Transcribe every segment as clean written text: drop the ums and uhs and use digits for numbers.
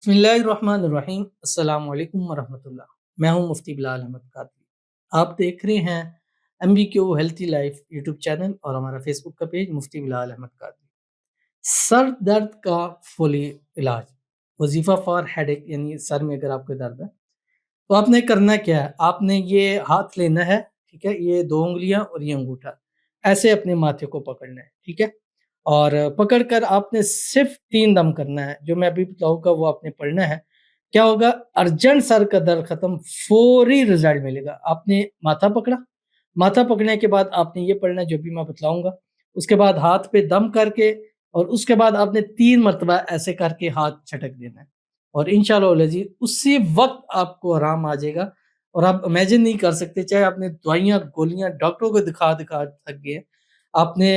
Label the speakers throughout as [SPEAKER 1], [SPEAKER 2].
[SPEAKER 1] बिस्मिल्लाहिर्रहमानिर्रहीम। अस्सलाम वालेकुम वरहमतुल्लाह। मैं हूं मुफ्ती बिलाल अहमद कादरी। आप देख रहे हैं MBQ healthy life YouTube channel और हमारा फेसबुक का पेज मुफ्ती बिलाल अहमद कादरी। सर दर्द का फुली इलाज, वजीफा फॉर हेडेक, यानी सर में अगर आपको दर्द है तो आपने करना क्या है, आपने ये हाथ लेना है, ठीक है, ये दो उंगलियां और ये अंगूठा ऐसे अपने माथे को पकड़ना है, ठीक है। और पकड़ कर आपने सिर्फ 3 दम करना है, जो मैं अभी बताऊँगा वो आपने पढ़ना है। क्या होगा? अर्जेंट सर का दर्द खत्म, फौरी रिजल्ट मिलेगा। आपने माथा पकड़ा, माथा पकड़ने के बाद आपने ये पढ़ना है जो भी मैं बतलाऊँगा। उसके बाद हाथ पे दम करके और उसके बाद आपने 3 मर्तबा ऐसे करके हाथ झटक देना है और इंशाअल्लाह जी उसी वक़्त आपको आराम आ जाएगा और आप इमेजिन नहीं कर सकते, चाहे आपने दवाइयाँ, गोलियाँ डॉक्टरों को दिखा-दिखा थक गए हैं। आपने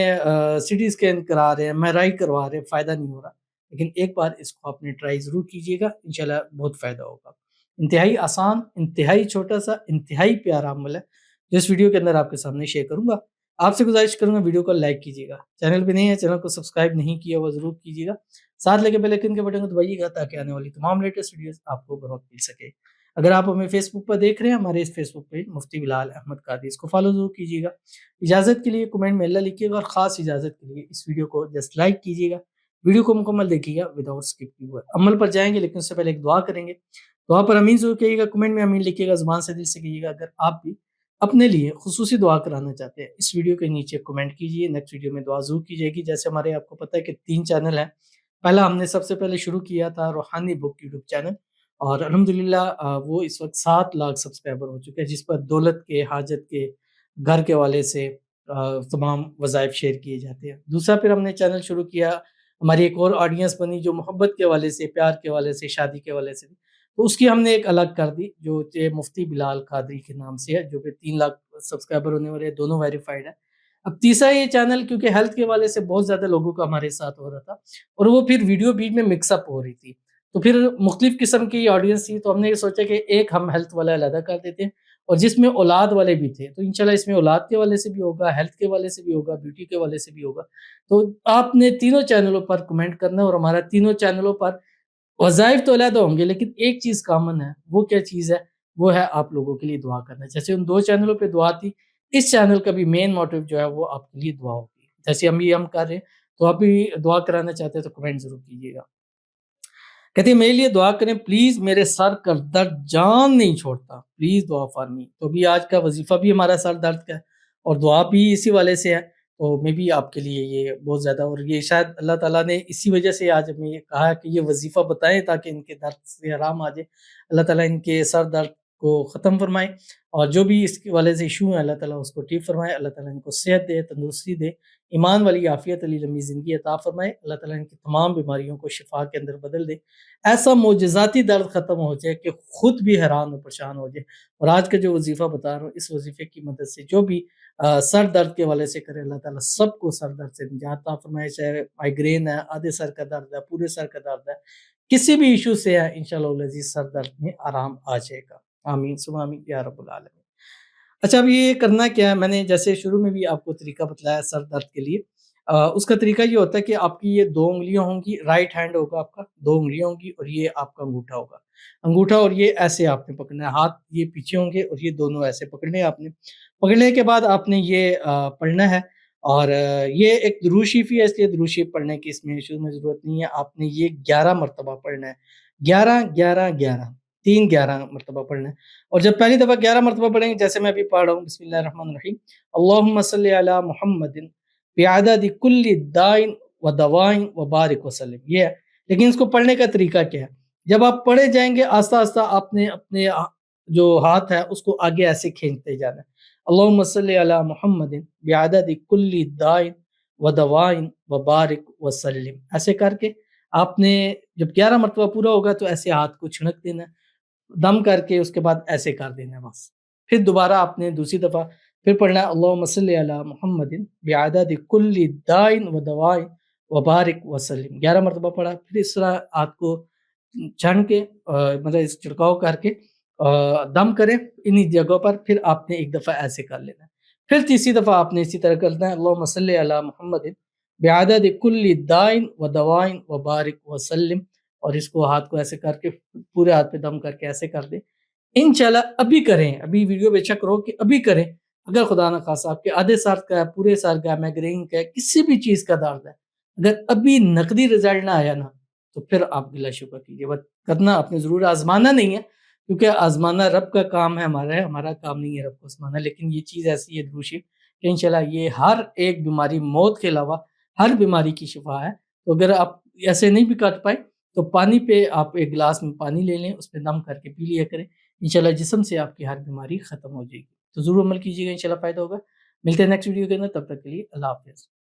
[SPEAKER 1] सीटी स्कैन करा रहे हैं, एमआरआई करवा रहे हैं, फ़ायदा नहीं हो रहा। लेकिन एक बार इसको आपने ट्राई ज़रूर कीजिएगा, इंशाल्लाह बहुत फ़ायदा होगा। इंतहाई आसान, इंतहाई छोटा-सा, इंतहाई प्यारा अमल है, जो इस वीडियो के अंदर आपके सामने शेयर करूँगा। आपसे गुज़ारिश करूँगा वीडियो को लाइक कीजिएगा। चैनल पे नए हैं, चैनल को सब्सक्राइब नहीं किया हुआ ज़रूर कीजिएगा। साथ लगे बेल आइकन के बटन को दबाइएगा ताकि आने वाली तमाम लेटेस्ट वीडियोज़ आपको बर वक़्त मिल सके। अगर आप हमें फ़ेसबुक पर देख रहे हैं, हमारे इस फ़ेसबुक पेज मुफ्ती बिलाल अहमद कादरी, इसको फ़ॉलो ज़रूर कीजिएगा। इजाज़त के लिए कमेंट में अल्लाह लिखिएगा और ख़ास इजाज़त के लिए इस वीडियो को जस्ट लाइक कीजिएगा। वीडियो को मुकम्मल देखिएगा विदाउट स्किप किए हुए। अमल पर जाएँगे लेकिन उससे पहले एक दुआ करेंगे। दुआ पर आमीन ज़रूर कहिएगा, कमेंट में आमीन लिखिएगा, ज़ुबान से दिल से कहिएगा। अगर आप भी अपने लिए खुसूसी दुआ कराना चाहते हैं, इस वीडियो के नीचे कमेंट कीजिए, नेक्स्ट वीडियो में दुआ ज़रूर की जाएगी। जैसे हमारे आपको पता है कि 3 चैनल हैं। पहला हमने सबसे पहले शुरू किया था रूहानी बुक यूट्यूब चैनल और अल्हम्दुलिल्लाह वो इस वक़्त 7 लाख सब्सक्राइबर हो चुके हैं, जिस पर दौलत के, हाजत के, घर के हवाले से तमाम वज़ाइफ शेयर किए जाते हैं। दूसरा फिर हमने चैनल शुरू किया, हमारी एक और ऑडियंस बनी जो मोहब्बत के हवाले से, प्यार के हवाले से, शादी के हवाले से, तो उसकी हमने एक अलग कर दी जो मुफ्ती बिलाल कादरी के नाम से है, जो कि 3 लाख सब्सक्राइबर होने वाले हैं, दोनों वेरिफाइड है। अब तीसरा ये चैनल क्योंकि हेल्थ के हवाले से बहुत ज़्यादा लोगों का हमारे साथ हो रहा था और वो फिर वीडियो बीच में मिक्सअप हो रही थी। तो फिर मुख्तलिफ किस्म की ऑडियंस थी, तो हमने ये सोचा कि एक हम हेल्थ वाला अलहदा कर देते हैं और जिसमें औलाद वाले भी थे। तो इंशाल्लाह इसमें औलाद के हवाले से भी होगा, हेल्थ के हवाले से भी होगा, ब्यूटी के हवाले से भी होगा। तो आपने तीनों चैनलों पर कमेंट करना है और हमारा तीनों चैनलों पर वज़ाइफ तो अलग होंगे, लेकिन एक चीज़ कॉमन है, वो क्या चीज़ है? वो है आप लोगों के लिए दुआ करना। जैसे उन 2 चैनलों पे दुआ थी, इस चैनल का भी मेन मोटिव जो है वो आपके लिए दुआ होगी। जैसे हम कर रहे हैं, तो आप भी दुआ कराना चाहते हैं तो कमेंट ज़रूर कीजिएगा। कहती है मेरे लिए दुआ करें प्लीज़, मेरे सर का दर्द जान नहीं छोड़ता, प्लीज़ दुआ फॉर मी। तो अभी आज का वज़ीफ़ा भी हमारा सर दर्द का है और दुआ भी इसी वाले से है, तो मैं भी आपके लिए ये बहुत ज़्यादा और ये शायद अल्लाह ताला ने इसी वजह से आज हमें ये कहा है कि ये वज़ीफ़ा बताएँ ताकि इनके दर्द से आराम आ जाए। अल्लाह ताला इनके सर दर्द को ख़त्म फ़रमाए और जो भी इसके वाले से इश्यू है अल्लाह ताला उसको ठीक फ़रमाए। अल्लाह ताला इनको सेहत दे, तंदुरुस्ती दे, ईमान वाली आफ़ियत वाली लंबी ज़िंदगी अता फ़रमाए। अल्लाह ताला इनकी तमाम बीमारियों को शिफ़ा के अंदर बदल दे। ऐसा मोजज़ाती दर्द ख़त्म हो जाए कि खुद भी हैरान और परेशान हो जाए। और आज का जो वज़ीफ़ा बता रहा हूँ, इस वज़ीफ़े की मदद से जो भी सर दर्द के हवाले से करे, अल्लाह ताला सबको सर दर्द से निजात अता फ़रमाए। चाहे माइग्रेन है, आधे सर का दर्द है, पूरे सर का दर्द है, किसी भी इश्यू से है, इंशाअल्लाह अज़ीज़ सर दर्द में आराम आ जाएगा। आमीन सुम्मा आमीन या रब्बुल आलमीन। अच्छा, अब ये करना क्या है, मैंने जैसे शुरू में भी आपको तरीका बतलाया सर दर्द के लिए। उसका तरीका ये होता है कि आपकी ये 2 उँगलियाँ होंगी, राइट हैंड होगा आपका, 2 उँगलियाँ होंगी और ये आपका अंगूठा होगा। अंगूठा और ये ऐसे आपने पकड़ना है, हाथ ये पीछे होंगे और ये दोनों ऐसे पकड़ने हैं आपने। पकड़ने के बाद आपने ये पढ़ना है और ये एक दुरूद शरीफ ही है, इसलिए दुरूद शरीफ पढ़ने की इसमें शुरू में ज़रूरत नहीं है। आपने ये 11 मर्तबा पढ़ना है। 11, 11, 11, 3 11 मर्तबा पढ़ना है। और जब पहली दफ़ा 11 मर्तबा पढ़ेंगे, जैसे मैं अभी पढ़ रहा हूँ, बिस्मिल्लाहिर्रहमानिर्रहीम, अल्लाहुम्मा सल्लि अला मुहम्मदिन बिअददि कुल्लि दाइन व दवाइन व बारिक वसल्लिम, ये है। लेकिन इसको पढ़ने का तरीका क्या है? जब आप पढ़े जाएँगे आस्ता-आस्ता आपने अपने जो हाथ है उसको आगे ऐसे खींचते जाना है। अल्लाहुम्मा सल्लि अला मुहम्मदिन बिअददि कुल्लि दाइन व दवाइन व बारिक वसल्लिम, ऐसे करके आपने जब 11 मर्तबा पूरा होगा तो ऐसे हाथ को छिड़क देना है। दम करके उसके बाद ऐसे कर देना है बस। फिर दोबारा आपने दूसरी दफ़ा फिर पढ़ना है अल्लाहुम्मा सल्लि अला मुहम्मदिन बिअददि कुल्लि दाइन व दवाइन व बारिक वसल्लिम, 11 मर्तबा पढ़ा। फिर इस तरह हाथ को छान के मतलब इस छिड़काव करके दम करें इन्हीं जगहों पर, फिर आपने एक दफ़ा ऐसे कर लेना है। फिर तीसरी दफ़ा आपने इसी तरह करना है अल्लाहुम्मा सल्लि अला मुहम्मदिन बिअददि कुल्लि दाइन व दवाइन व बारिक वसल्लिम اور اس کو ہاتھ کو ایسے کر کے پورے ہاتھ پہ دم کر کے ایسے کر دیں، انشاءاللہ ابھی کریں، ابھی ویڈیو بے شک رو کہ ابھی کریں۔ اگر خدا نخواستہ آپ کے آدھے سر کا ہے، پورے سر کا ہے، مائگرین کا ہے، کسی بھی چیز کا درد ہے، اگر ابھی نقدی رزلٹ نہ آیا نا تو پھر آپ بلا شبہ کیجیے، بس کرنا آپ نے ضرور، آزمانا نہیں ہے، کیونکہ آزمانا رب کا کام ہے، ہمارا کام نہیں ہے رب کو آزمانا، لیکن یہ چیز ایسی ہے دروشی کہ انشاءاللہ یہ ہر ایک بیماری، موت کے علاوہ ہر بیماری کی شفا ہے۔ تو اگر آپ ایسے نہیں بھی کر پائے تو پانی پہ آپ ایک گلاس میں پانی لے لیں، اس پہ دم کر کے پی لیا کریں، انشاءاللہ جسم سے آپ کی ہر بیماری ختم ہو جائے گی۔ تو ضرور عمل کیجیے گا، انشاءاللہ فائدہ ہوگا۔ ملتے ہیں نیکسٹ ویڈیو کے اندر، تب تک کے لیے اللہ حافظ۔